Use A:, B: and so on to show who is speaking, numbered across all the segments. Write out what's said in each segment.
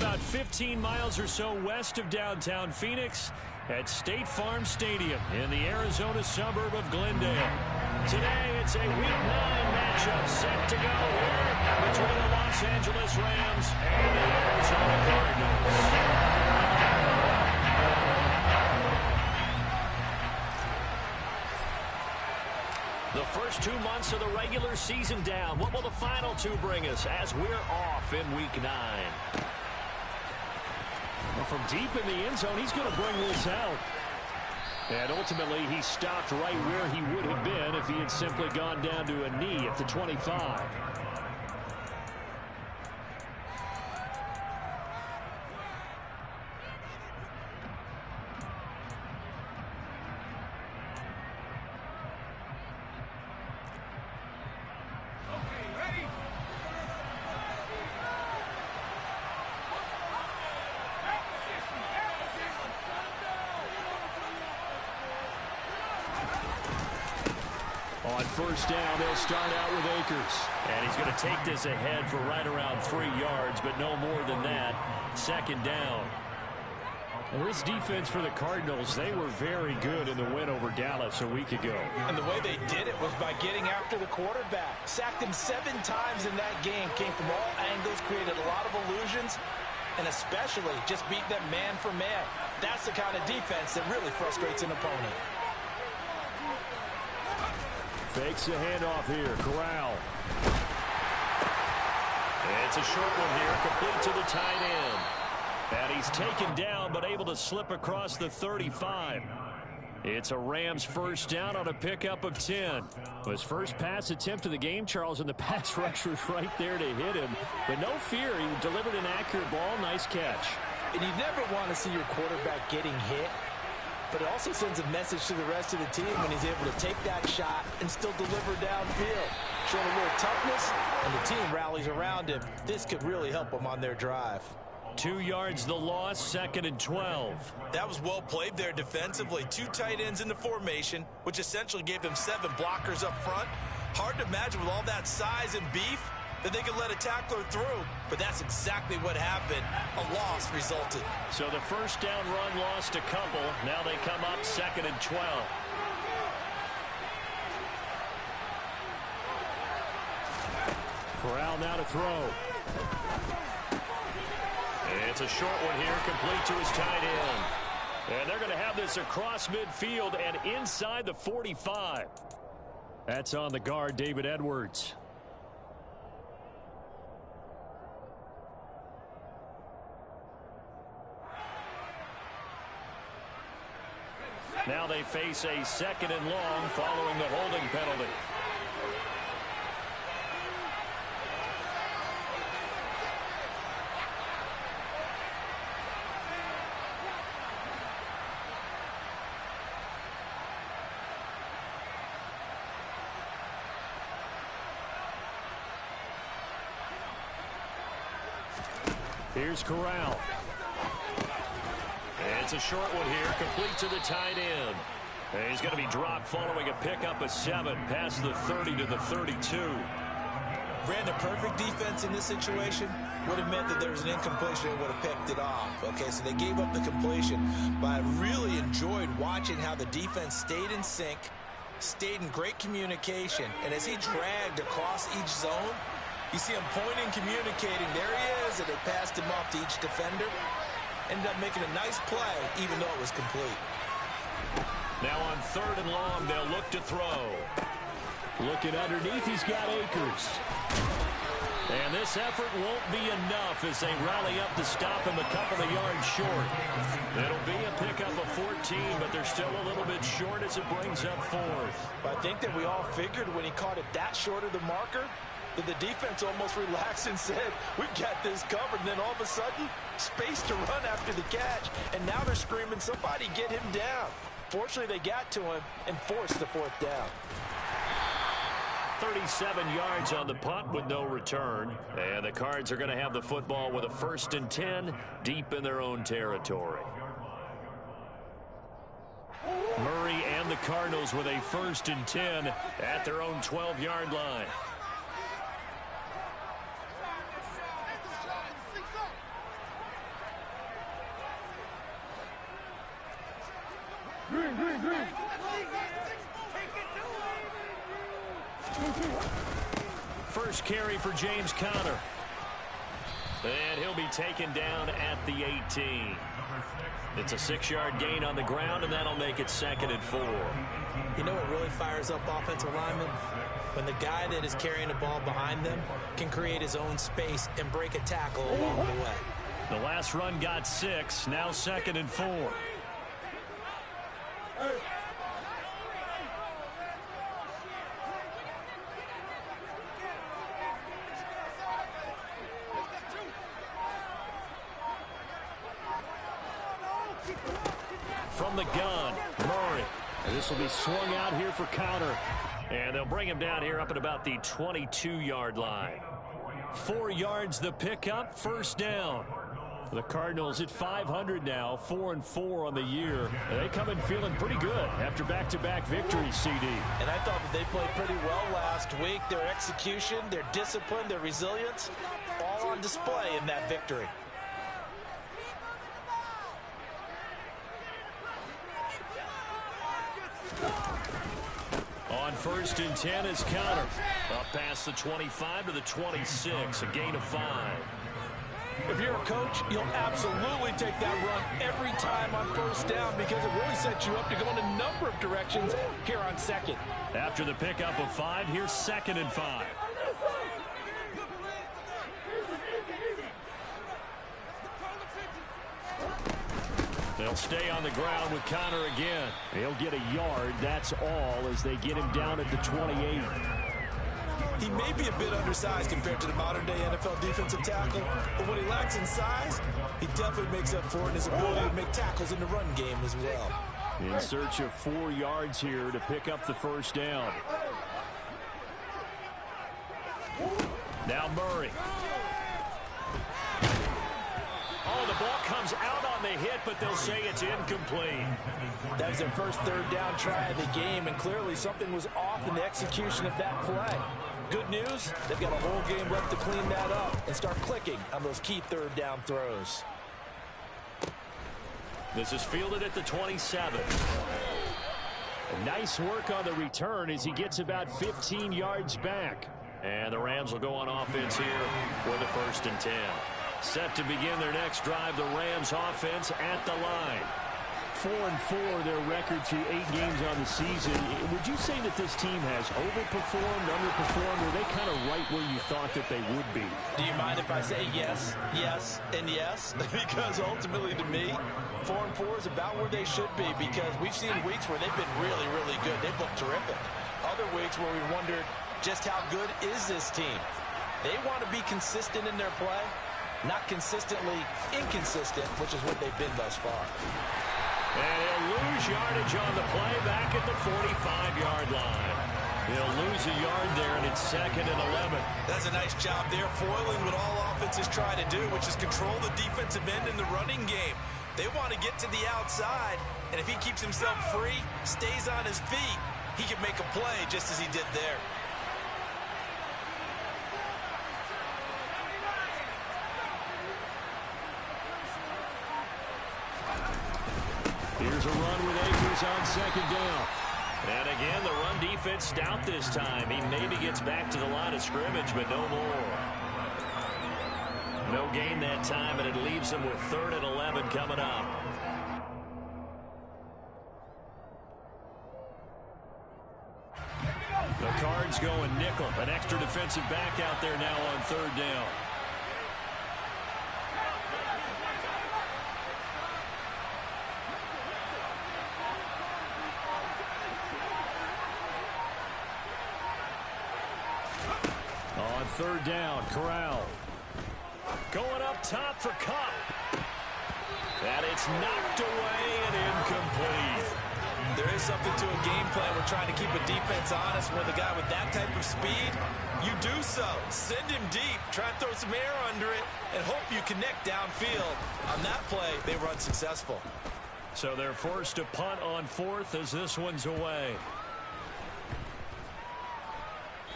A: about 15 miles or so west of downtown Phoenix at State Farm Stadium in the Arizona suburb of Glendale. Today, it's a Week 9 matchup set to go here between the Los Angeles Rams and the Arizona Cardinals. The first 2 months of the regular season down. What will the final two bring us as we're off in Week 9? Well, from deep in the end zone, he's going to bring this out. And ultimately, he stopped right where he would have been if he had simply gone down to a knee at the 25. On first down, they'll start out with Akers. And he's going to take this ahead for right around 3 yards, but no more than that. Second down. Well, this defense for the Cardinals, they were very good in the win over Dallas a week ago.
B: And the way they did it was by getting after the quarterback. Sacked him 7 times in that game. Came from all angles, created a lot of illusions, and especially just beat them man for man. That's the kind of defense that really frustrates an opponent.
A: Fakes the handoff here. Corral. It's a short one here, complete to the tight end. And he's taken down, but able to slip across the 35. It's a Rams first down on a pickup of 10. His first pass attempt of the game, Charles, and the pass rush was right there to hit him. But no fear, he delivered an accurate ball. Nice catch.
B: And you never want to see your quarterback getting hit. But it also sends a message to the rest of the team when he's able to take that shot and still deliver downfield. Showing a little toughness, and the team rallies around him. This could really help them on their drive.
A: 2 yards the loss, 2nd and 12.
C: That was well played there defensively. 2 tight ends in the formation, which essentially gave them 7 blockers up front. Hard to imagine with all that size and beef that they could let a tackler through, but that's exactly what happened. A loss resulted.
A: So the first down run lost a couple. Now they come up 2nd and 12. Corral now to throw. It's a short one here, complete to his tight end. And they're going to have this across midfield and inside the 45. That's on the guard, David Edwards. Now they face a 2nd and long following the holding penalty. Here's Corral. It's a short one here, complete to the tight end. And he's going to be dropped following a pickup of 7 past the 30 to the 32.
B: Ran a perfect defense in this situation. Would have meant that there was an incompletion and would have picked it off. Okay, so they gave up the completion. But I really enjoyed watching how the defense stayed in sync, stayed in great communication. And as he dragged across each zone, you see him pointing, communicating. There he is, and they passed him off to each defender. Ended up making a nice play, even though it was complete.
A: Now on 3rd and long, they'll look to throw. Looking underneath, he's got Akers. And this effort won't be enough as they rally up to stop him a couple of yards short. It'll be a pickup of 14, but they're still a little bit short as it brings up 4th.
B: But I think that we all figured when he caught it that short of the marker, that the defense almost relaxed and said, we've got this covered. And then all of a sudden, space to run after the catch. And now they're screaming, somebody get him down. Fortunately, they got to him and forced the 4th down.
A: 37 yards on the punt with no return. And the Cards are going to have the football with a 1st and 10 deep in their own territory. Murray and the Cardinals with a 1st and 10 at their own 12-yard line. First carry for James Conner. And he'll be taken down at the 18. It's a 6-yard gain on the ground, and that'll make it 2nd and 4.
B: You know what really fires up offensive linemen? When the guy that is carrying the ball behind them can create his own space and break a tackle along the way.
A: The last run got 6, now 2nd and 4. From the gun, Murray. And this will be swung out here for Conner. And they'll bring him down here up at about the 22-yard line. 4 yards the pickup, first down. The Cardinals at 500 now, 4-4 on the year. They come in feeling pretty good after back-to-back victories, CD.
B: And I thought that they played pretty well last week. Their execution, their discipline, their resilience, all on display in that victory.
A: On 1st and 10 is Conner. Up past the 25 to the 26, a gain of 5.
B: If you're a coach, you'll absolutely take that run every time on 1st down because it really sets you up to go in a number of directions here on 2nd.
A: After the pickup of 5, here's 2nd and 5. They'll stay on the ground with Conner again. He'll get a yard, that's all, as they get him down at the 28.
B: He may be a bit undersized compared to the modern-day NFL defensive tackle, but what he lacks in size, he definitely makes up for it in his ability to make tackles in the run game as well.
A: In search of 4 yards here to pick up the first down. Now Murray. Oh, the ball comes out on the hit, but they'll say it's incomplete.
B: That was their first 3rd down try of the game, and clearly something was off in the execution of that play. Good news, they've got a whole game left to clean that up and start clicking on those key 3rd down throws.
A: This is fielded at the 27. Nice work on the return as he gets about 15 yards back. And the Rams will go on offense here with a 1st and 10. Set to begin their next drive, the Rams offense at the line. 4-4 their record through 8 games on the season. Would you say that this team has overperformed, underperformed, or are they kind of right where you thought that they would be?
B: Do you mind if I say yes, yes, and yes? Because ultimately to me, 4-4 is about where they should be because we've seen weeks where they've been really, really good. They've looked terrific. Other weeks where we've wondered just how good is this team. They want to be consistent in their play, not consistently inconsistent, which is what they've been thus far.
A: And he'll lose yardage on the play back at the 45-yard line. He'll lose a yard there, and it's 2nd and 11.
C: That's a nice job there, foiling what all offenses try to do, which is control the defensive end in the running game. They want to get to the outside, and if he keeps himself free, stays on his feet, he can make a play just as he did there.
A: Here's a run with Akers on 2nd down. And again, the run defense stout this time. He maybe gets back to the line of scrimmage, but no more. No gain that time, and it leaves him with 3rd and 11 coming up. The Cards going nickel. An extra defensive back out there now on 3rd down. On 3rd down, Corral. Going up top for Cup. And it's knocked away and incomplete.
C: There is something to a game plan. We're trying to keep a defense honest. With a guy with that type of speed, you do so. Send him deep. Try and throw some air under it and hope you connect downfield. On that play, they were unsuccessful.
A: So they're forced to punt on 4th as this one's away.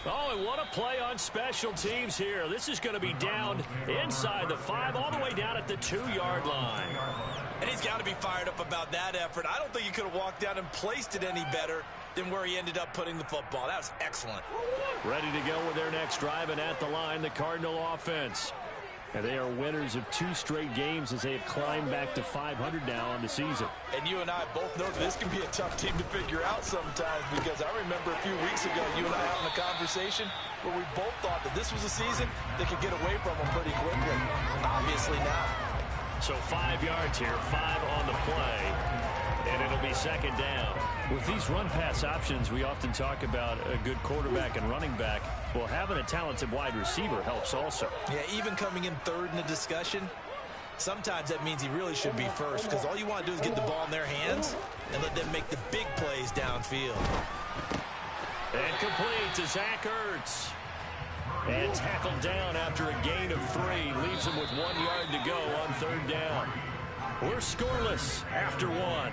A: Oh, and what a play on special teams here. This is going to be down inside the 5, all the way down at the 2-yard line.
C: And he's got to be fired up about that effort. I don't think he could have walked down and placed it any better.
B: than where he ended up putting the football. That was excellent.
A: Ready to go with their next drive, and at the line, the Cardinal offense. And they are winners of 2 straight games as they have climbed back to 500 now on the season.
B: And you and I both know this can be a tough team to figure out sometimes, because I remember a few weeks ago you and I having a conversation where we both thought that this was a season that could get away from them pretty quickly. Obviously not.
A: So 5 yards here, 5 on the play, and it'll be second down. With these run-pass options, we often talk about a good quarterback and running back. Well, having a talented wide receiver helps also.
B: Yeah, even coming in third in the discussion, sometimes that means he really should be first, because all you want to do is get the ball in their hands and let them make the big plays downfield.
A: And complete to Zach Ertz. And tackled down after a gain of 3. Leaves him with 1 yard to go on third down. We're scoreless after 1.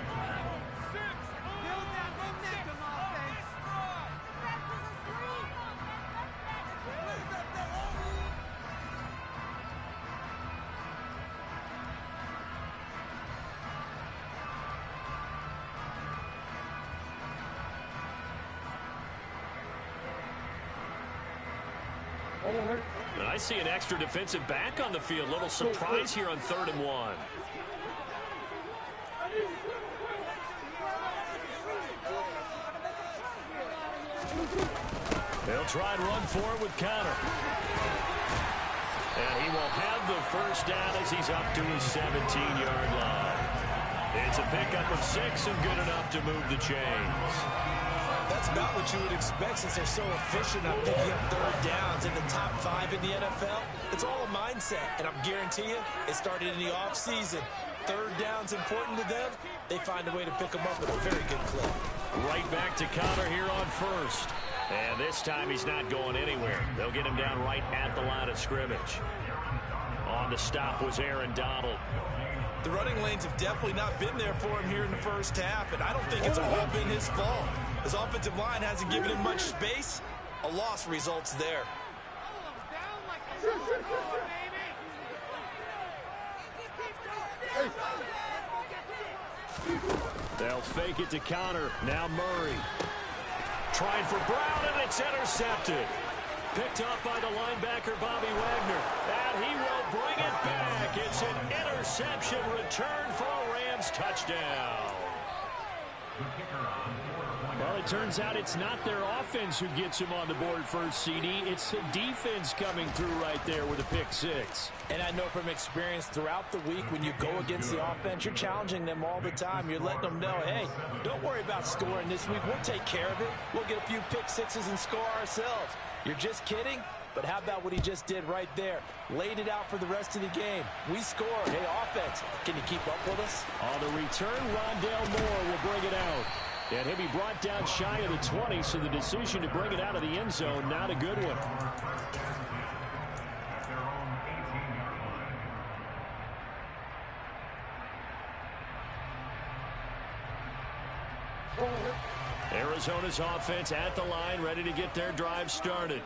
A: I see an extra defensive back on the field. Little surprise here on 3rd and 1. They'll try and run for it with counter. And he will have the first down as he's up to his 17-yard line. It's a pickup of 6 and good enough to move the chains.
B: That's about what you would expect, since they're so efficient on picking up third downs in the top 5 in the NFL. It's all a mindset, and I guarantee you, it started in the offseason. Third down's important to them. They find a way to pick them up at a very good clip.
A: Right back to counter here on 1st. And this time he's not going anywhere. They'll get him down right at the line of scrimmage. On the stop was Aaron Donald.
B: The running lanes have definitely not been there for him here in the first half, and I don't think it's all been his fault. His offensive line hasn't given him much space. A loss results there.
A: They'll fake it to counter. Now Murray. Trying for Brown, and it's intercepted. Picked off by the linebacker, Bobby Wagner. And he will bring it back. It's an interception return for a Rams touchdown. Well, it turns out it's not their offense who gets him on the board first, CD. It's the defense coming through right there with a pick 6.
B: And I know from experience throughout the week, when you go against the offense, you're challenging them all the time. You're letting them know, hey, don't worry about scoring this week. We'll take care of it. We'll get a few pick 6s and score ourselves. You're just kidding? But how about what he just did right there? Laid it out for the rest of the game. We score. Hey, offense, can you keep up with us?
A: On the return, Rondale Moore will bring it out. And he'll be brought down shy of the 20, so the decision to bring it out of the end zone, not a good one. Arizona's offense at the line, ready to get their drive started.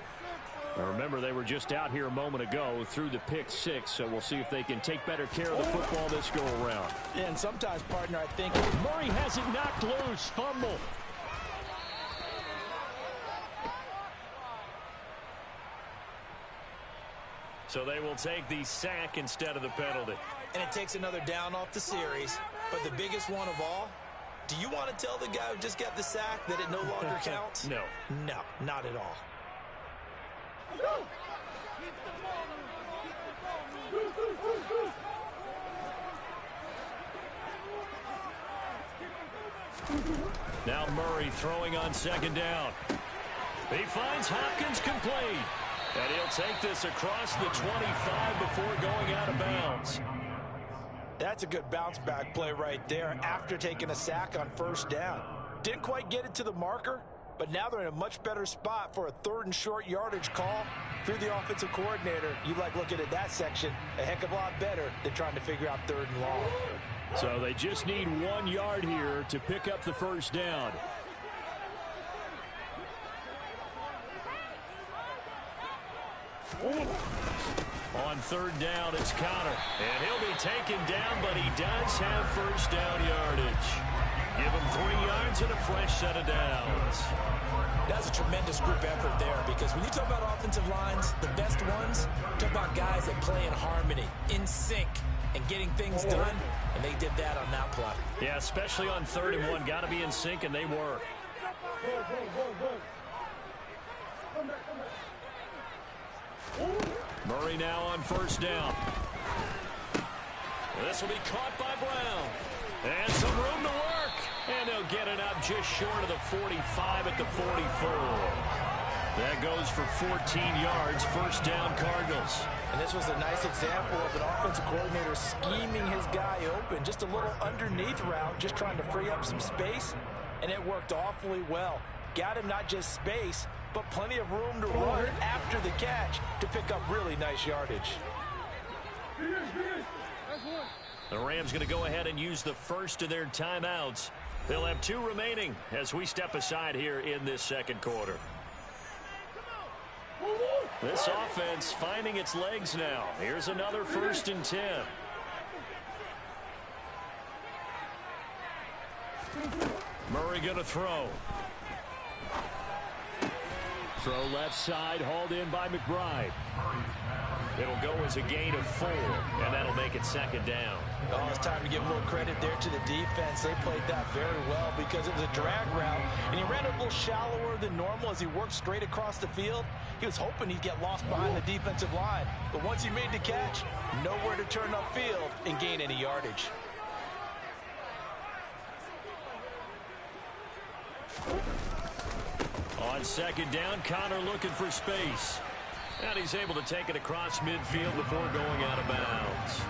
A: Now remember, they were just out here a moment ago through the pick 6, so we'll see if they can take better care of the football this go around.
B: Yeah, and sometimes, partner, I think
A: Murray has it knocked loose. Fumble. So they will take the sack instead of the penalty.
B: And it takes another down off the series. But the biggest one of all, do you want to tell the guy who just got the sack that it no longer counts?
A: No.
B: No, not at all.
A: Now Murray throwing on second down. He finds Hopkins complete. And he'll take this across the 25 before going out of bounds.
B: That's a good bounce back play right there after taking a sack on first down. Didn't quite get it to the marker, but now they're in a much better spot for a 3rd and short yardage call through the offensive coordinator. You like looking at that section a heck of a lot better than trying to figure out 3rd and long.
A: So they just need 1 yard here to pick up the first down. On 3rd down, it's counter. And he'll be taken down, but he does have first down yardage. Give him 3 yards and a fresh set of downs.
B: That's a tremendous group effort there, because when you talk about offensive lines, the best ones, talk about guys that play in harmony, in sync, and getting things done, and they did that on that play.
A: Yeah, especially on 3rd and 1. Got to be in sync, and they were. Murray now on 1st down. This will be caught by Brown. And some room to work. And they'll get it up just short of the 45 at the 44. That goes for 14 yards. 1st down, Cardinals.
B: And this was a nice example of an offensive coordinator scheming his guy open. Just a little underneath route, just trying to free up some space. And it worked awfully well. Got him not just space, but plenty of room to run after the catch to pick up really nice yardage.
A: The Rams going to go ahead and use the first of their timeouts. They'll have 2 remaining as we step aside here in this 2nd quarter. This offense finding its legs now. Here's another 1st and 10. Murray going to throw. Throw left side, hauled in by McBride. It'll go as a gain of 4, and that'll make it 2nd down.
B: Oh, it's time to give a little credit there to the defense. They played that very well because it was a drag route, and he ran a little shallower than normal as he worked straight across the field. He was hoping he'd get lost behind the defensive line, but once he made the catch, nowhere to turn upfield and gain any yardage.
A: On 2nd down, Connor looking for space. And he's able to take it across midfield before going out of bounds.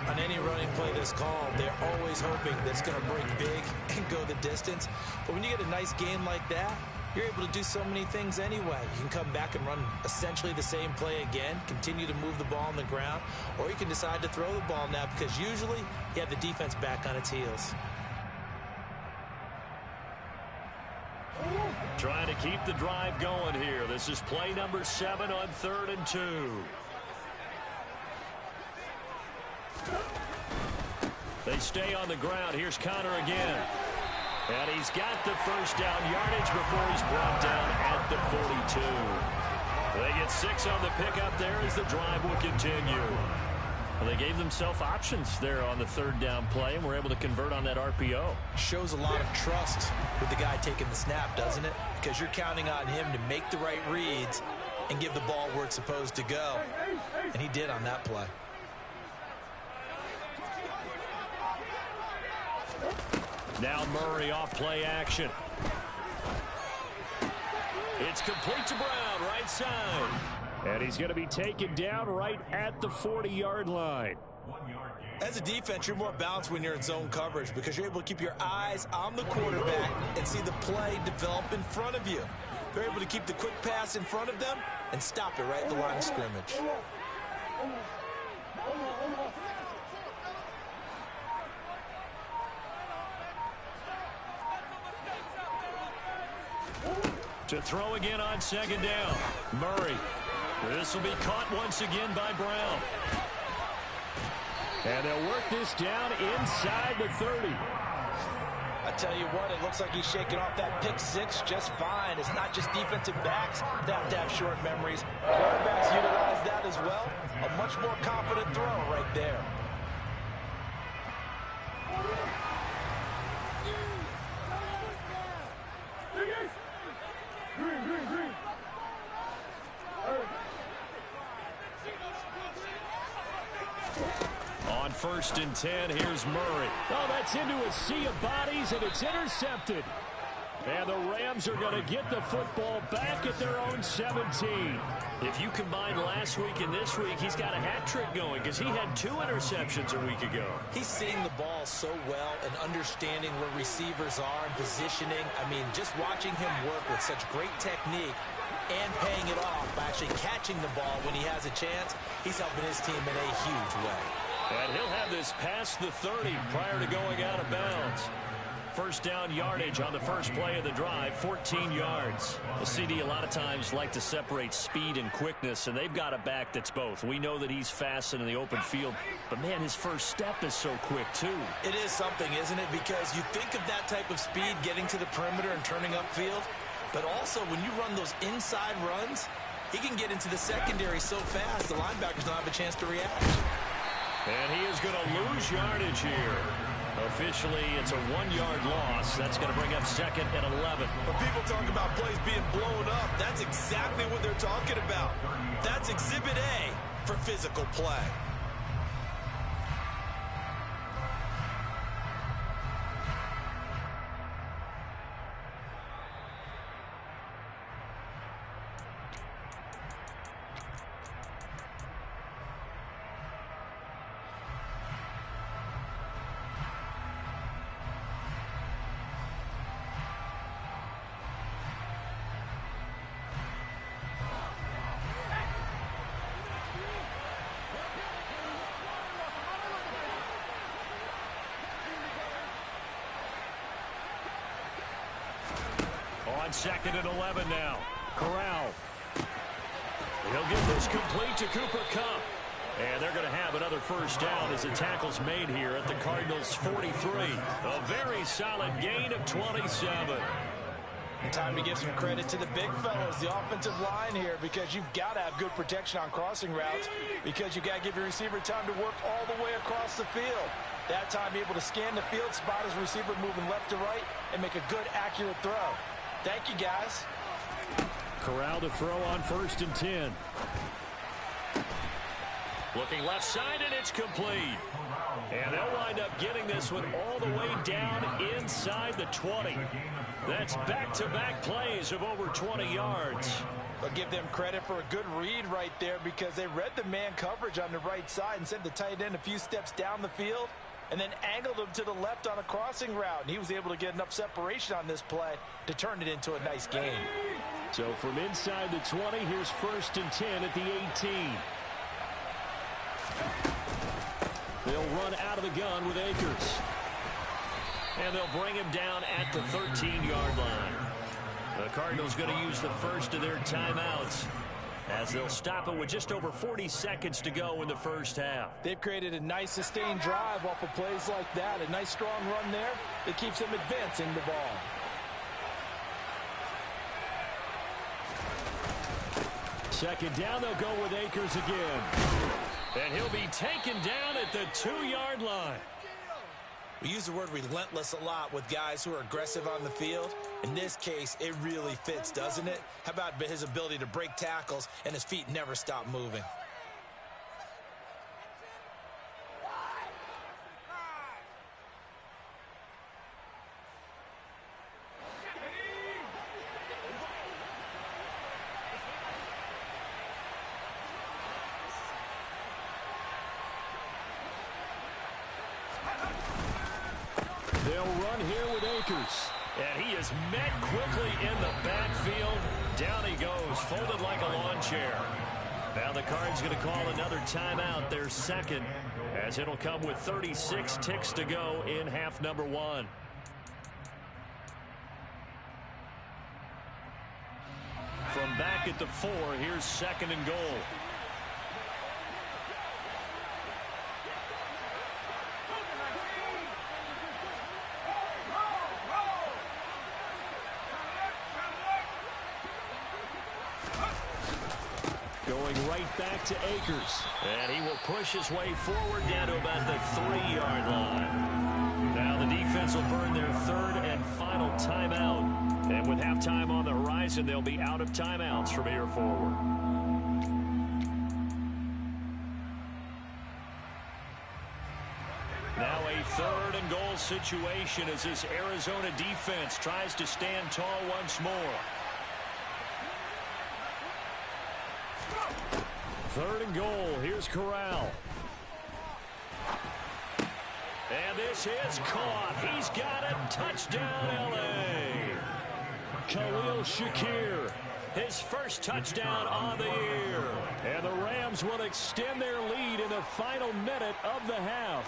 B: On any running play that's called, they're always hoping that it's going to break big and go the distance. But when you get a nice game like that, you're able to do so many things anyway. You can come back and run essentially the same play again, continue to move the ball on the ground, or you can decide to throw the ball now because usually you have the defense back on its heels.
A: Trying to keep the drive going here. This is play number 7 on 3rd and 2. They stay on the ground. Here's Connor again. And he's got the 1st down yardage before he's brought down at the 42. They get 6 on the pickup there as the drive will continue. Well, they gave themselves options there on the 3rd down play and were able to convert on that RPO.
B: Shows a lot of trust with the guy taking the snap, doesn't it? Because you're counting on him to make the right reads and give the ball where it's supposed to go. And he did on that play.
A: Now Murray off play action. It's complete to Brown, right side. And he's going to be taken down right at the 40-yard line.
B: As a defense, you're more balanced when you're in zone coverage because you're able to keep your eyes on the quarterback and see the play develop in front of you. They're able to keep the quick pass in front of them and stop it right at the line of scrimmage.
A: To throw again on 2nd down. Murray. This will be caught once again by Brown. And they'll work this down inside the 30.
B: I tell you what, it looks like he's shaking off that pick 6 just fine. It's not just defensive backs that have to have short memories. Quarterbacks utilize that as well. A much more confident throw right there.
A: On 1st and 10, here's Murray. Oh, that's into a sea of bodies, and it's intercepted. And the Rams are going to get the football back at their own 17. If you combine last week and this week, he's got a hat trick going because he had 2 interceptions a week ago.
B: He's seeing the ball so well and understanding where receivers are and positioning. I mean, just watching him work with such great technique and paying it off by actually catching the ball when he has a chance, he's helping his team in a huge way.
A: And he'll have this past the 30 prior to going out of bounds. first down yardage on the first play of the drive, 14 yards. The CD a lot of times like to separate speed and quickness, and they've got a back that's both. We know that he's fast in the open field, but, man, his first step is so quick, too.
B: It is something, isn't it? Because you think of that type of speed getting to the perimeter and turning upfield, but also when you run those inside runs, he can get into the secondary so fast the linebackers don't have a chance to react.
A: And he is going to lose yardage here. Officially, it's a 1-yard loss. That's going to bring up second and 11.
C: When people talk about plays being blown up, that's exactly what they're talking about. That's Exhibit A for physical play.
A: On second and 11 now. Corral. He'll get this complete to Cooper Kupp. And they're going to have another first down as the tackle's made here at the Cardinals' 43. A very solid gain of 27.
B: And time to give some credit to the big fellows, the offensive line here, because you've got to have good protection on crossing routes, because you've got to give your receiver time to work all the way across the field. That time able to scan the field, spot his receiver moving left to right, and make a good, accurate throw. Thank you, guys.
A: Corral to throw on first and 10. Looking left side, and it's complete. And they'll wind up getting this one all the way down inside the 20. That's back-to-back plays of over 20 yards.
B: I'll give them credit for a good read right there, because they read the man coverage on the right side and sent the tight end a few steps down the field and then angled him to the left on a crossing route. And he was able to get enough separation on this play to turn it into a nice gain.
A: So from inside the 20, here's first and 10 at the 18. They'll run out of the gun with Akers. And they'll bring him down at the 13-yard line. The Cardinals going to use the first of their timeouts, as they'll stop it with just over 40 seconds to go in the first half.
B: They've created a nice sustained drive off of plays like that. A nice strong run there that keeps them advancing the ball.
A: Second down, they'll go with Akers again. And he'll be taken down at the 2-yard line.
B: We use the word relentless a lot with guys who are aggressive on the field. In this case, it really fits, doesn't it? How about his ability to break tackles and his feet never stop moving?
A: They'll run here with Akers. And he is met quickly in the backfield. Down he goes, folded like a lawn chair. Now the Cards going to call another timeout, their second, as it'll come with 36 ticks to go in half number 1. From back at the 4, here's second and goal. Going right back to Akers. And he will push his way forward down to about the 3-yard line. Now the defense will burn their third and final timeout. And with halftime on the horizon, they'll be out of timeouts from here forward. Now a third and goal situation as this Arizona defense tries to stand tall once more. Third and goal. Here's Corral. And this is caught. He's got it. Touchdown, L.A. Khalil Shakir, his first touchdown on the year. And the Rams will extend their lead in the final minute of the half.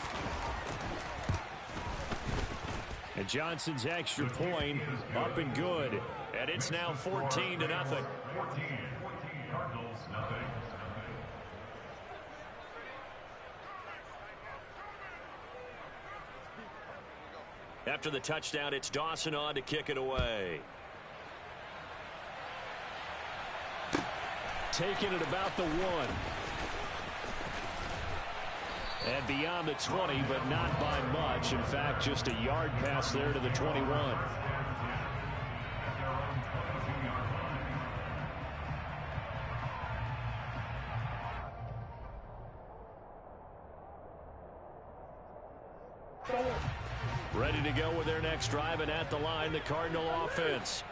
A: And Johnson's extra point up and good. And it's now 14-0.
D: Cardinals, nothing.
A: After the touchdown, it's Dawson on to kick it away. Taking it about the 1. And beyond the 20, but not by much. In fact, just a yard pass there to the 21. Ready to go with their next drive, and at the line, the Cardinal offense.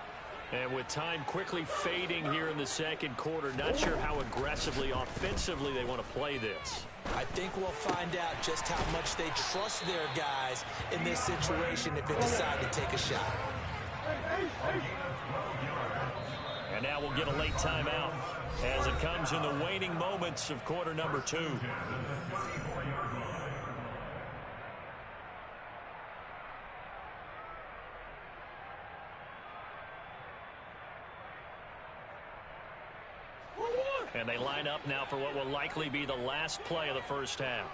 A: And with time quickly fading here in the second quarter, not sure how aggressively, offensively they want to play this.
B: I think we'll find out just how much they trust their guys in this situation if they decide to take a shot.
A: And now we'll get a late timeout as it comes in the waning moments of quarter number 2. And they line up now for what will likely be the last play of the first half.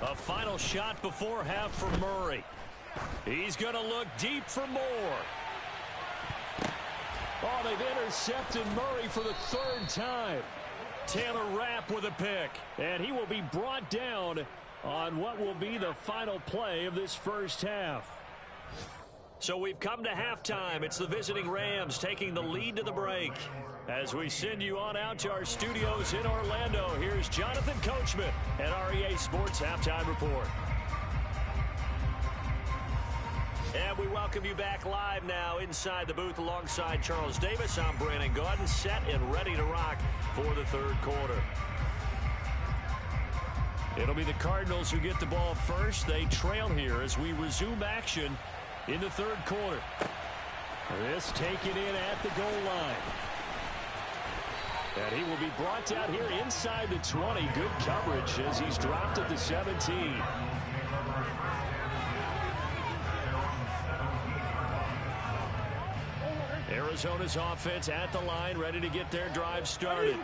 A: A final shot before half for Murray. He's going to look deep for more. Oh, they've intercepted Murray for the 3rd time. Taylor Rapp with a pick. And he will be brought down on what will be the final play of this first half. So we've come to halftime. It's the visiting Rams taking the lead to the break. As we send you on out to our studios in Orlando, here's Jonathan Coachman at REA Sports Halftime Report. And we welcome you back live now inside the booth alongside Charles Davis. I'm Brandon Gaudin, set and ready to rock for the 3rd quarter. It'll be the Cardinals who get the ball first. They trail here as we resume action in the 3rd quarter. This taken in at the goal line. And he will be brought down here inside the 20. Good coverage as he's dropped at the 17. Arizona's offense at the line, ready to get their drive started.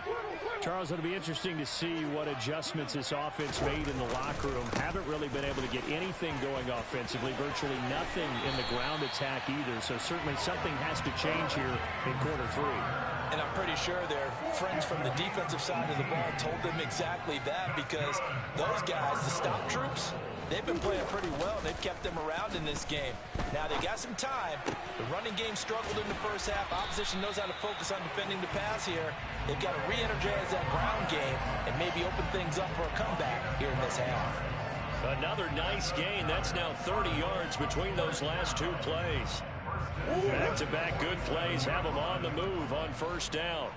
A: Charles, it'll be interesting to see what adjustments this offense made in the locker room. Haven't really been able to get anything going offensively, virtually nothing in the ground attack either. So certainly something has to change here in quarter 3.
B: And I'm pretty sure their friends from the defensive side of the ball told them exactly that, because those guys, the stop troops, they've been playing pretty well. They've kept them around in this game. Now they got some time. The running game struggled in the first half. Opposition knows how to focus on defending the pass here. They've got to re-energize that ground game and maybe open things up for a comeback here in this half.
A: Another nice gain. That's now 30 yards between those last 2 plays. Back-to-back good plays have them on the move on first down.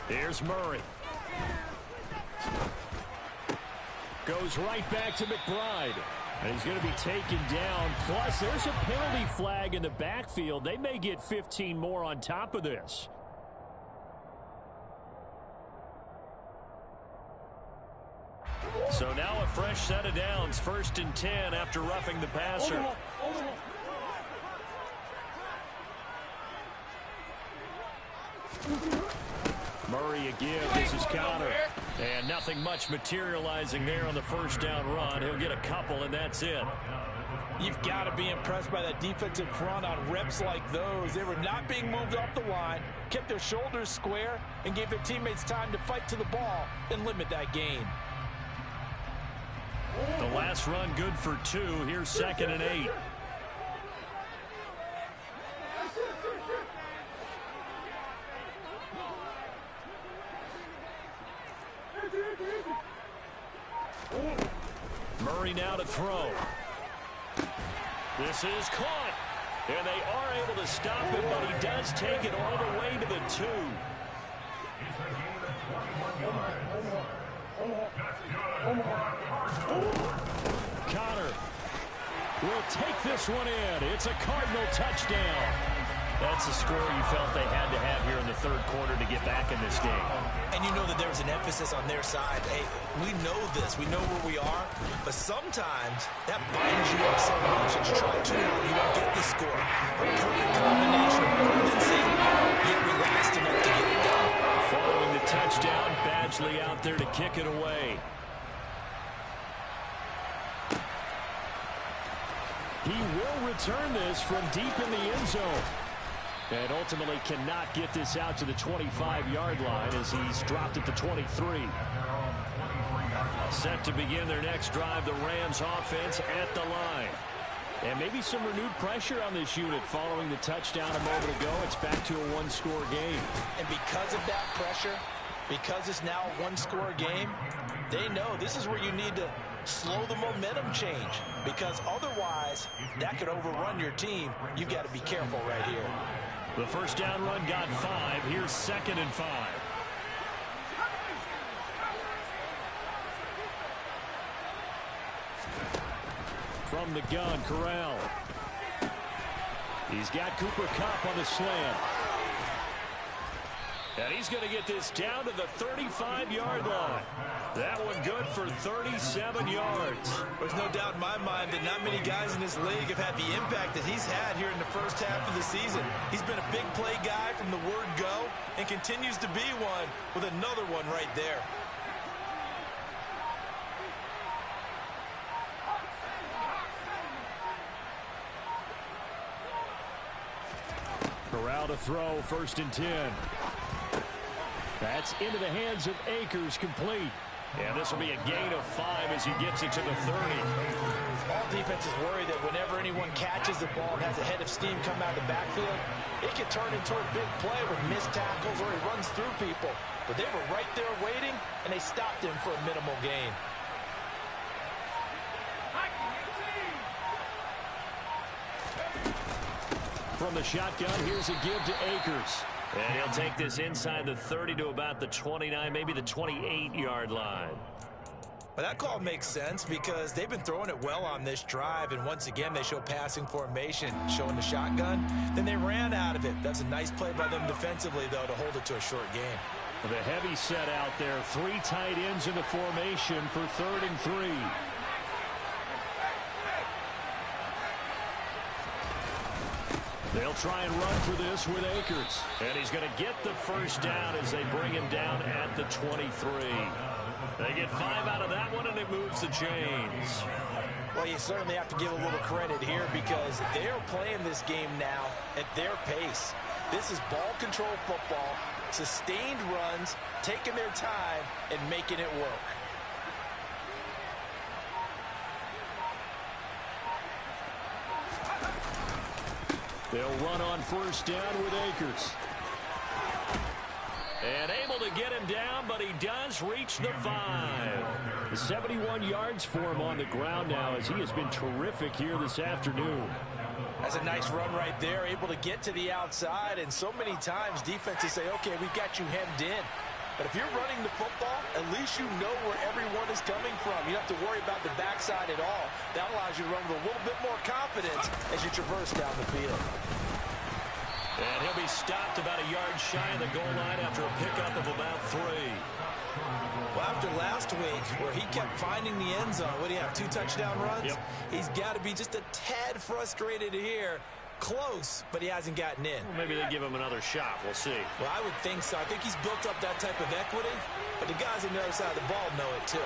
A: Here's Murray. Goes right back to McBride. And he's going to be taken down. Plus, there's a penalty flag in the backfield. They may get 15 more on top of this. So now a fresh set of downs. 1st and 10 after roughing the passer. Murray a give. This is Connor. And nothing much materializing there on the first down run. He'll get a couple, and that's it.
B: You've got to be impressed by that defensive front on reps like those. They were not being moved off the line, kept their shoulders square, and gave their teammates time to fight to the ball and limit that gain.
A: The last run good for 2. Here's 2nd and 8. Murray now to throw. This is caught. And they are able to stop him, but he does take it all the way to the 2. Connor will take this one in. It's a Cardinal touchdown. That's the score you felt they had to have here in the third quarter to get back in this game.
B: And you know that there's an emphasis on their side. Hey, we know this. We know where we are. But sometimes that binds you up so much that you try too hard, you don't get the score. A perfect combination of urgency, yet relaxed enough to get it done.
A: Following the touchdown, Badgley out there to kick it away. He will return this from deep in the end zone. And ultimately cannot get this out to the 25-yard line as he's dropped at the 23. Set to begin their next drive, the Rams offense at the line. And maybe some renewed pressure on this unit following the touchdown a moment ago. It's back to a one-score game.
B: And because of that pressure, because it's now a one-score game, they know this is where you need to slow the momentum change, because otherwise that could overrun your team. You've got to be careful right here.
A: The first down run got 5. Here's 2nd and 5. From the gun, Corral. He's got Cooper Kupp on the slant. And he's going to get this down to the 35-yard line. That one good for 37 yards.
B: There's no doubt in my mind that not many guys in this league have had the impact that he's had here in the first half of the season. He's been a big play guy from the word go and continues to be one with another one right there.
A: Corral to throw, 1st and 10. That's into the hands of Akers, complete. And this will be a gain of 5 as he gets it to the 30.
B: All defenses worry that whenever anyone catches the ball and has a head of steam come out of the backfield, it can turn into a big play with missed tackles or he runs through people. But they were right there waiting, and they stopped him for a minimal gain.
A: From the shotgun, here's a give to Akers. And he'll take this inside the 30 to about the 29, maybe the 28-yard line.
B: Well, that call makes sense because they've been throwing it well on this drive, and once again they show passing formation, showing the shotgun. Then they ran out of it. That's a nice play by them defensively, though, to hold it to a short game.
A: The heavy set out there, 3 tight ends in the formation for 3rd and 3. They'll try and run for this with Akers. And he's going to get the first down as they bring him down at the 23. They get 5 out of that one, and it moves the chains.
B: Well, you certainly have to give a little credit here because they're playing this game now at their pace. This is ball control football, sustained runs, taking their time, and making it work.
A: They'll run on 1st down with Akers. And able to get him down, but he does reach the 5. 71 yards for him on the ground now as he has been terrific here this afternoon.
B: That's a nice run right there, able to get to the outside, and so many times defenses say, okay, we've got you hemmed in. But if you're running the football, at least you know where everyone is coming from. You don't have to worry about the backside at all. That allows you to run with a little bit more confidence as you traverse down the field.
A: And he'll be stopped about a yard shy of the goal line after a pickup of about 3.
B: Well, after last week, where he kept finding the end zone, what do you have, 2 touchdown runs?
A: Yep.
B: He's got to be just a tad frustrated here. Close, but he hasn't gotten in.
A: Well, maybe they give him another shot. We'll see.
B: Well, I would think so. I think he's built up that type of equity, but the guys on the other side of the ball know it too.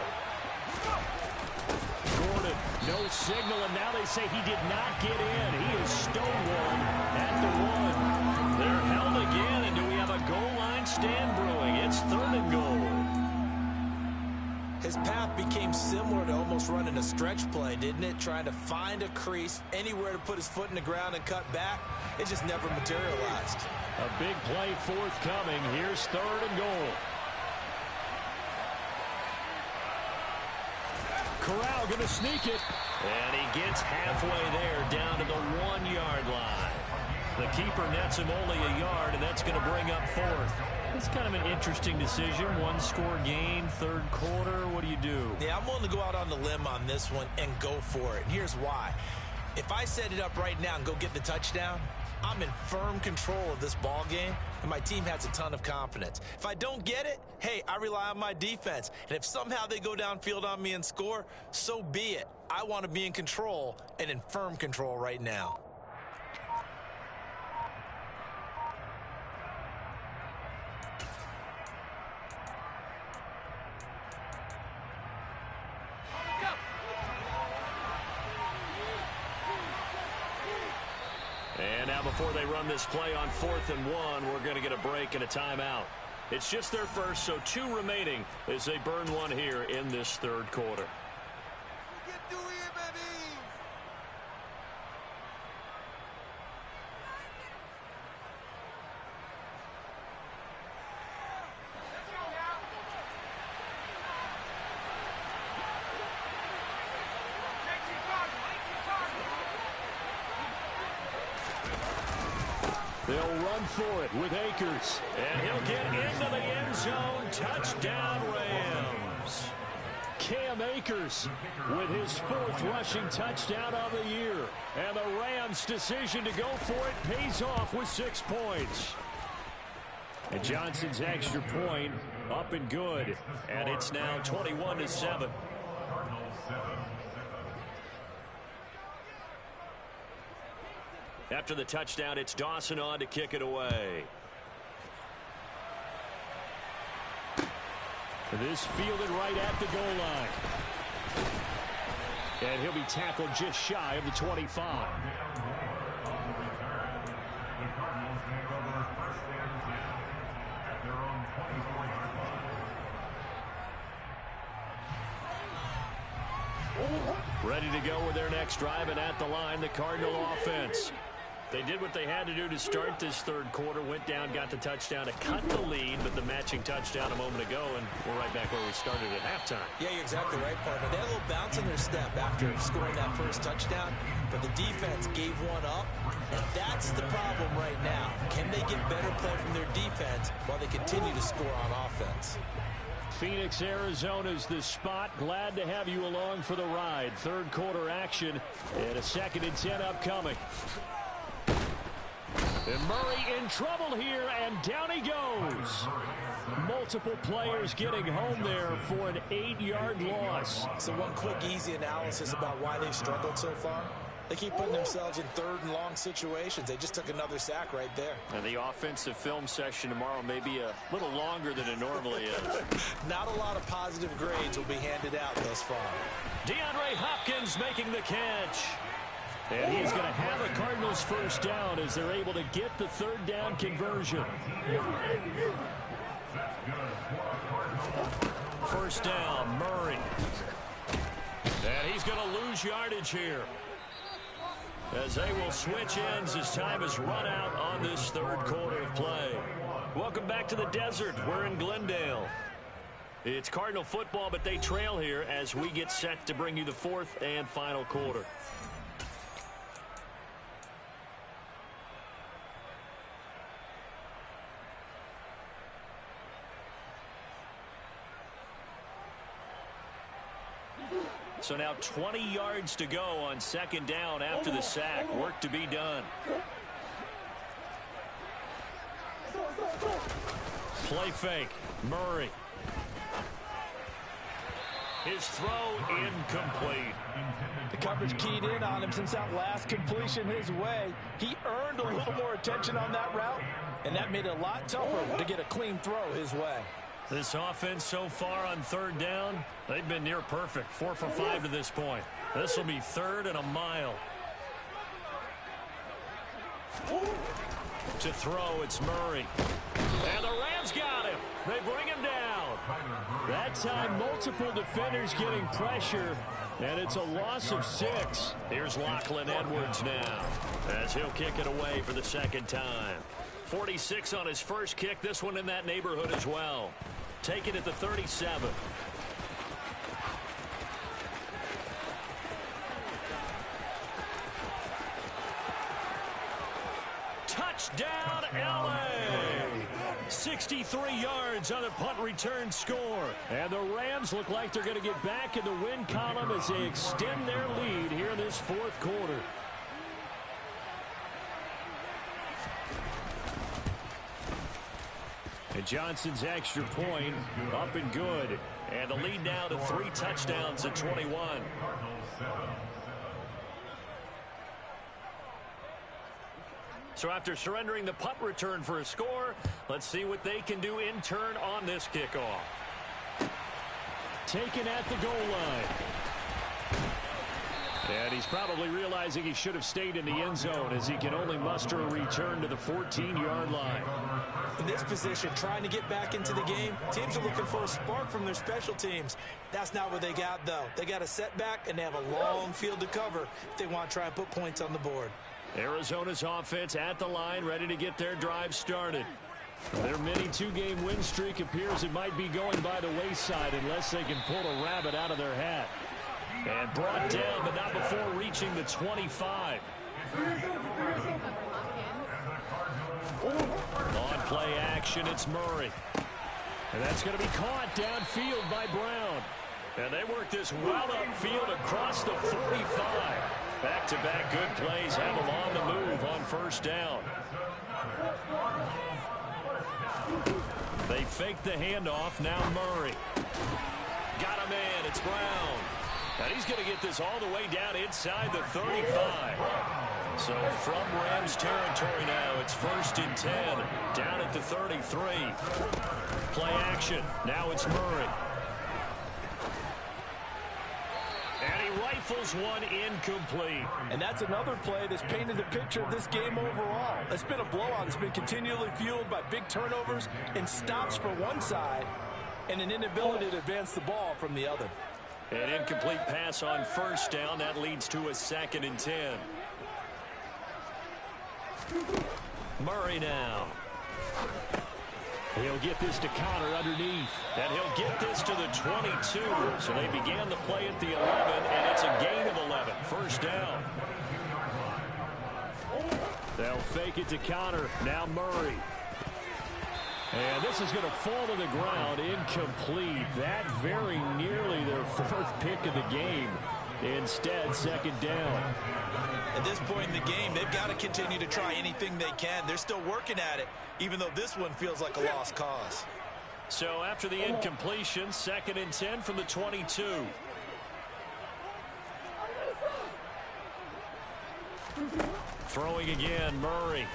A: Gordon, no signal, and now they say he did not get in. He is stonewalled at the 1. They're held again, and do we have a goal line stand brewing? It's 3rd and goal.
B: His path became similar to almost running a stretch play, didn't it? Trying to find a crease, anywhere to put his foot in the ground and cut back. It just never materialized.
A: A big play forthcoming. Here's 3rd and goal. Corral going to sneak it. And he gets halfway there, down to the 1-yard line. The keeper nets him only a yard, and that's going to bring up 4th. It's kind of an interesting decision. 1-score game, 3rd quarter. What do you do?
B: Yeah, I'm willing to go out on the limb on this one and go for it. And here's why. If I set it up right now and go get the touchdown, I'm in firm control of this ball game, and my team has a ton of confidence. If I don't get it, hey, I rely on my defense. And if somehow they go downfield on me and score, so be it. I want to be in control and in firm control right now.
A: And now before they run this play on 4th and 1, we're going to get a break and a timeout. It's just their first, so 2 remaining as they burn one here in this third quarter. They'll run for it with Akers. And he'll get into the end zone. Touchdown, Rams. Cam Akers with his 4th rushing touchdown of the year. And the Rams' decision to go for it pays off with 6 points. And Johnson's extra point up and good. And it's now 21-7. After the touchdown, it's Dawson on to kick it away. This fielded right at the goal line. And he'll be tackled just shy of the 25. Ready to go with their next drive, and at the line, the Cardinal offense. They did what they had to do to start this third quarter, went down, got the touchdown to cut the lead, but the matching touchdown a moment ago, and we're right back where we started at halftime.
B: Yeah, you're exactly right, partner. They had a little bounce in their step after scoring that first touchdown, but the defense gave one up, and that's the problem right now. Can they get better play from their defense while they continue to score on offense?
A: Phoenix, Arizona's the spot. Glad to have you along for the ride. Third quarter action, and a 2nd and 10 upcoming. And Murray in trouble here, and down he goes. Multiple players getting home there for an 8-yard loss.
B: So one quick, easy analysis about why they've struggled so far. They keep putting themselves in 3rd and long situations. They just took another sack right there.
A: And the offensive film session tomorrow may be a little longer than it normally is.
B: Not a lot of positive grades will be handed out thus far.
A: DeAndre Hopkins making the catch. And he's going to have a Cardinals first down as they're able to get the 3rd down conversion. First down, Murray. And he's going to lose yardage here, as they will switch ends as time is run out on this third quarter of play. Welcome back to the desert. We're in Glendale. It's Cardinal football, but they trail here as we get set to bring you the 4th and final quarter. So now 20 yards to go on 2nd down after the sack. Work to be done. Play fake. Murray. His throw incomplete.
D: The coverage keyed in on him since that last completion his way. He earned a little more attention on that route, and that made it a lot tougher to get a clean throw his way.
A: This offense so far on 3rd down, they've been near perfect. 4 for 5 to this point. This will be 3rd and a mile. To throw, it's Murray. And the Rams got him. They bring him down. That time, multiple defenders getting pressure, and it's a loss of 6. Here's Lachlan Edwards now, as he'll kick it away for the 2nd time. 46 on his first kick. This one in that neighborhood as well. Take it at the 37. Touchdown, LA! 63 yards on a punt return score. And the Rams look like they're going to get back in the win column as they extend their lead here in this 4th quarter. And Johnson's extra point up and good. And the lead now to 3 touchdowns at 21. So after surrendering the punt return for a score, let's see what they can do in turn on this kickoff. Taken at the goal line. And he's probably realizing he should have stayed in the end zone as he can only muster a return to the 14-yard line.
D: In this position, trying to get back into the game, teams are looking for a spark from their special teams. That's not what they got, though. They got a setback, and they have a long field to cover if they want to try and put points on the board.
A: Arizona's offense at the line, ready to get their drive started. Their mini 2-game win streak appears it might be going by the wayside unless they can pull a rabbit out of their hat. And brought down, but not before reaching the 25. On play action, it's Murray. And that's going to be caught downfield by Brown. And they work this well upfield across the 45. Back-to-back good plays have them on the move on first down. They fake the handoff. Now Murray. Got a man. It's Brown. And he's going to get this all the way down inside the 35. So from Rams territory now, it's 1st and 10. Down at the 33. Play action. Now it's Murray. And he rifles one incomplete.
D: And that's another play that's painted the picture of this game overall. It's been a blowout. It's been continually fueled by big turnovers and stops for one side and an inability to advance the ball from the other.
A: An incomplete pass on first down. That leads to a 2nd and 10. Murray now. He'll get this to Connor underneath. And he'll get this to the 22. So they began the play at the 11, and it's a gain of 11. First down. They'll fake it to Connor. Now Murray. And this is going to fall to the ground. Incomplete. That very nearly their 4th pick of the game. Instead, 2nd down.
B: At this point in the game, they've got to continue to try anything they can. They're still working at it, even though this one feels like a lost cause.
A: So after the incompletion, 2nd and 10 from the 22. Throwing again, Murray.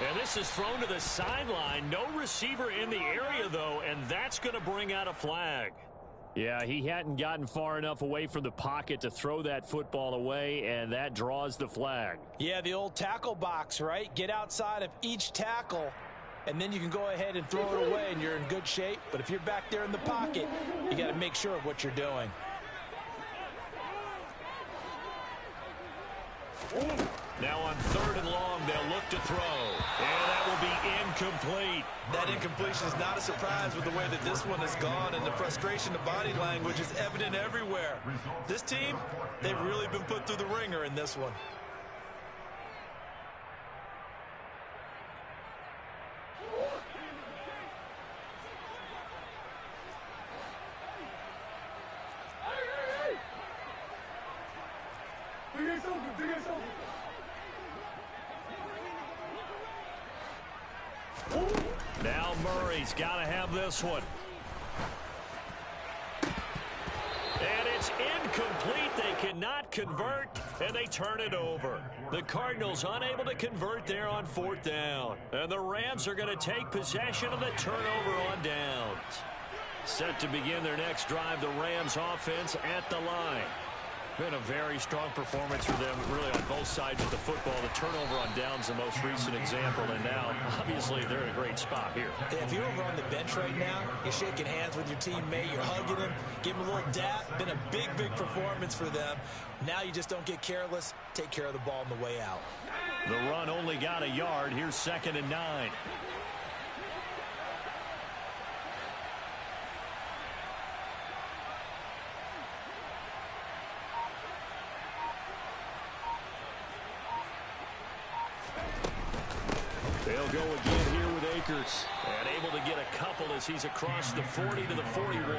A: And this is thrown to the sideline. No receiver in the area, though, and that's going to bring out a flag. Yeah, he hadn't gotten far enough away from the pocket to throw that football away, and that draws the flag.
D: Yeah, the old tackle box, right? Get outside of each tackle, and then you can go ahead and throw it away, and you're in good shape. But if you're back there in the pocket, you got to make sure of what you're doing.
A: Now on 3rd and long, they'll look to throw. And that will be incomplete.
B: That incompletion is not a surprise with the way that this one has gone, and the frustration, the body language is evident everywhere. This team, they've really been put through the ringer in this one.
A: Now Murray's got to have this one. And it's incomplete. They cannot convert, and they turn it over. The Cardinals unable to convert there on 4th down. And the Rams are going to take possession of the turnover on downs. Set to begin their next drive, the Rams offense at the line. Been a very strong performance for them, really, on both sides of the football. The turnover on downs, the most recent example, and now, obviously, they're in a great spot here.
B: Yeah, if you're over on the bench right now, you're shaking hands with your teammate, you're hugging him, give him a little dap. Been a big, big performance for them. Now you just don't get careless. Take care of the ball on the way out.
A: The run only got a yard. Here's 2nd and 9. They'll go again here with Akers. And able to get a couple as he's across the 40 to the 41.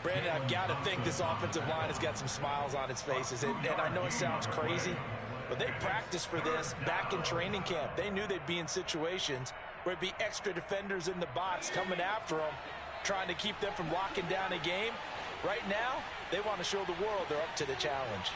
D: Brandon, I've got to think this offensive line has got some smiles on its faces. And I know it sounds crazy, But they practiced for this back in training camp. They knew they'd be in situations where it'd be extra defenders in the box coming after them, trying to keep them from locking down a game. Right now, they want to show the world they're up to the challenge.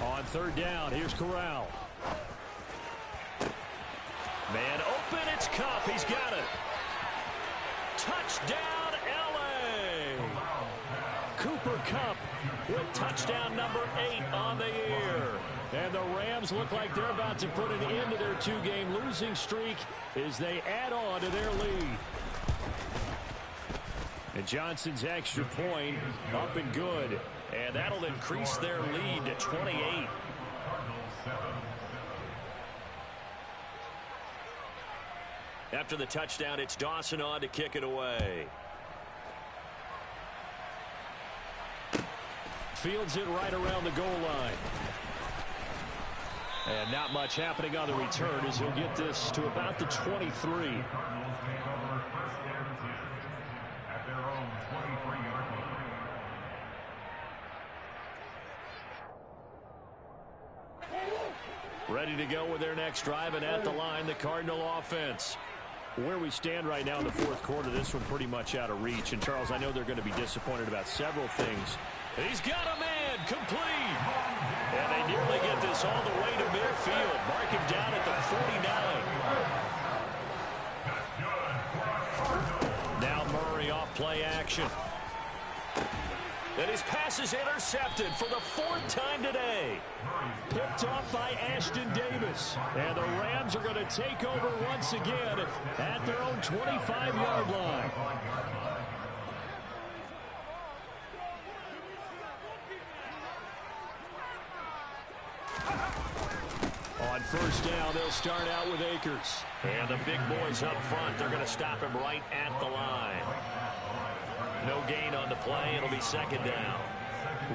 A: On third down, here's Corral. Man open, it's Cup. He's got it. Touchdown, L.A. Cooper Kupp with touchdown number 8 on the year. And the Rams look like they're about to put an end to their 2-game losing streak as they add on to their lead. And Johnson's extra point up and good. And that'll increase their lead to 28. After the touchdown, it's Dawson on to kick it away. Fields it right around the goal line. And not much happening on the return as he'll get this to about the 23. Ready to go with their next drive, and at the line, the Cardinal offense. Where we stand right now in the fourth quarter, this one pretty much out of reach. And, Charles, I know they're going to be disappointed about several things. He's got a man, complete. And they nearly get this all the way to midfield. Mark him down at the 49. Now Murray off play action. And his pass is intercepted for the 4th time today. Picked off by Ashton Davis. And the Rams are going to take over once again at their own 25-yard line. On first down, they'll start out with Akers. And the big boys up front, they're going to stop him right at the line. No gain on the play. It'll be second down.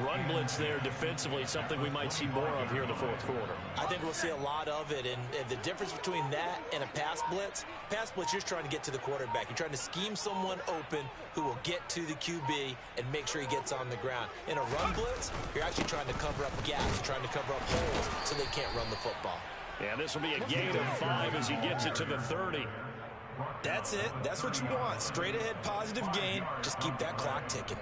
A: Run blitz there defensively, something we might see more of here in the fourth quarter.
D: I think we'll see a lot of it, and the difference between that and a pass blitz, you're just trying to get to the quarterback. You're trying to scheme someone open who will get to the QB and make sure he gets on the ground. In a run blitz, you're actually trying to cover up gaps, you're trying to cover up holes so they can't run the football.
A: And this will be a gain of 5 as he gets it to the 30.
D: That's it. That's what you want. Straight ahead positive gain. Just keep that clock ticking.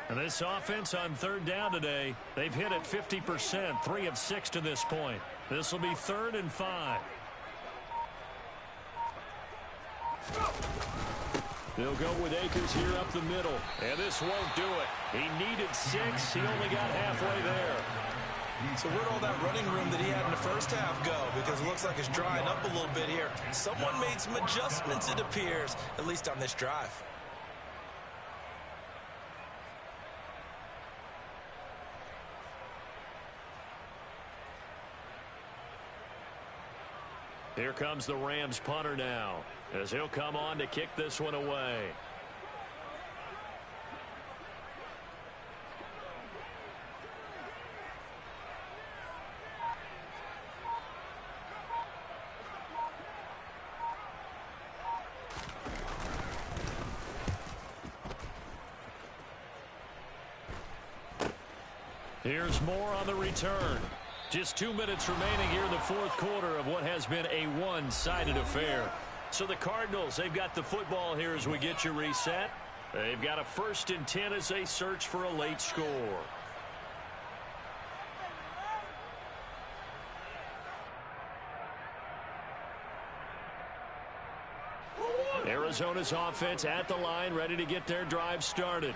A: And this offense on third down today, they've hit it 50%, 3 of 6 to this point. This will be 3rd and 5. They'll go with Akers here up the middle. And this won't do it. He needed 6. He only got halfway there.
D: So where'd all that running room that he had in the first half go? Because it looks like it's drying up a little bit here. Someone made some adjustments, it appears, at least on this drive.
A: Here comes the Rams punter now, as he'll come on to kick this one away. Here's more on the return. Just 2 minutes remaining here in the fourth quarter of what has been a one-sided affair. So the Cardinals, they've got the football here as we get you reset. They've got a 1st and 10 as they search for a late score. Arizona's offense at the line, ready to get their drive started.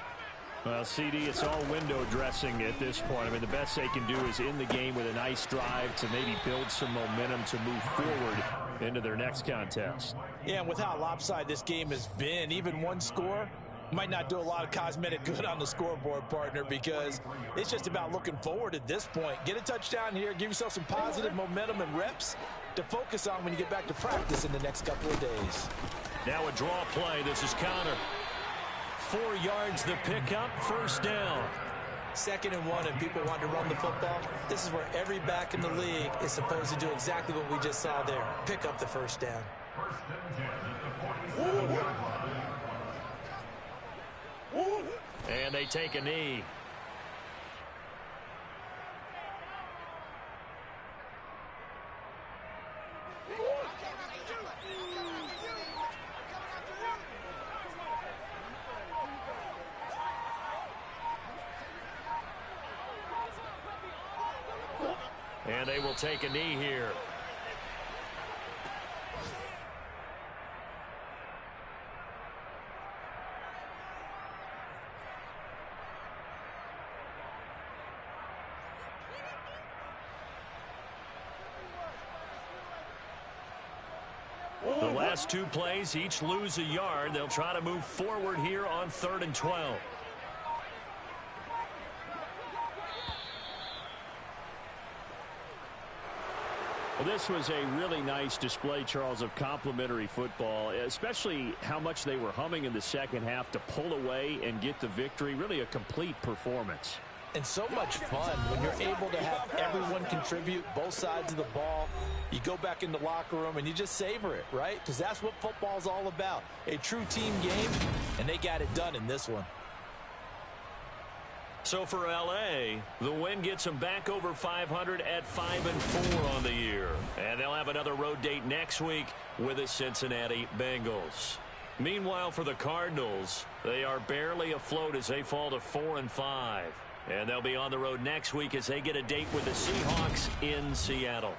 A: Well, CD, it's all window dressing at this point. I mean, the best they can do is in the game with a nice drive to maybe build some momentum to move forward into their next contest.
D: Yeah, and with how lopsided this game has been, even one score,
B: Might not do a lot of cosmetic good on the scoreboard, partner, because it's just about looking forward at this point. Get a touchdown here, give yourself some positive momentum and reps to focus on when you get back to practice in the next couple of days.
A: Now a draw play. This is counter. 4 yards the pickup, first down.
D: 2nd and 1, and people want to run the football. This is where every back in the league is supposed to do exactly what we just saw there. Pick up the first down.
A: And they take a knee. And they will take a knee here. The last 2 plays, each lose a yard. They'll try to move forward here on 3rd and 12.
E: Well, this was a really nice display, Charles, of complimentary football, especially how much they were humming in the second half to pull away and get the victory. Really a complete performance.
B: And so much fun when you're able to have everyone contribute, both sides of the ball. You go back in the locker room and you just savor it, right? Because that's what football's all about. A true team game, and they got it done in this one.
A: So for L.A., the win gets them back over 500 at 5-4 on the year. And they'll have another road date next week with the Cincinnati Bengals. Meanwhile, for the Cardinals, they are barely afloat as they fall to 4-5. And they'll be on the road next week as they get a date with the Seahawks in Seattle.